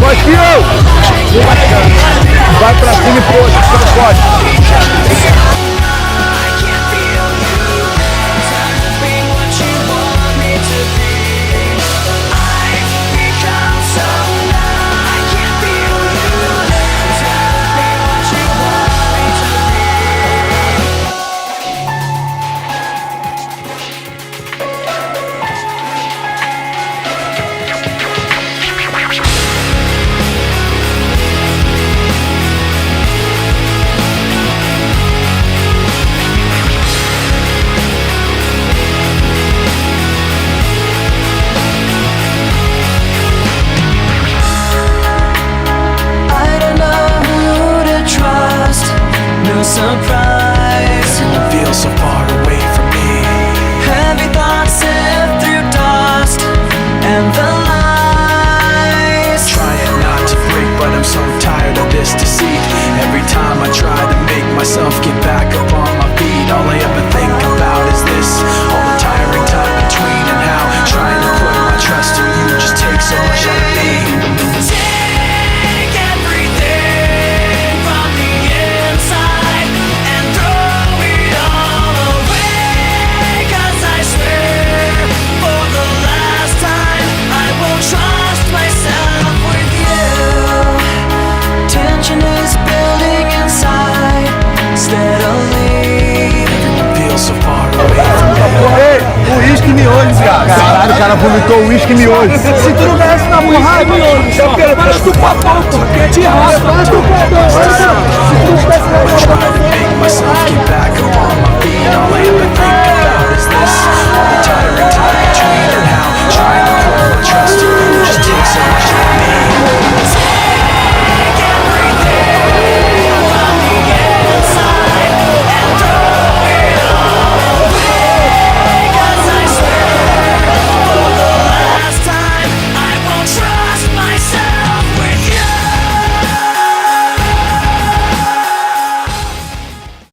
Kosky! Vai pra cima e força, você não pode. Surprise, you feel so far away from me. Heavy thoughts sift through dust and the lies. Trying not to break, but I'm so tired of this deceit. Every time I try to make myself get back up on my feet, all I ever think about is this. All the tiring time between and how trying to put my trust in you just takes so much out of me. Uísque miojo, cara. Caralho, o cara vomitou uísque miojo. Se tu não ganhasse na porrada, miojo, para estupar pau, porque te raça, para estupar pau. Se tu não tivesse na porrada,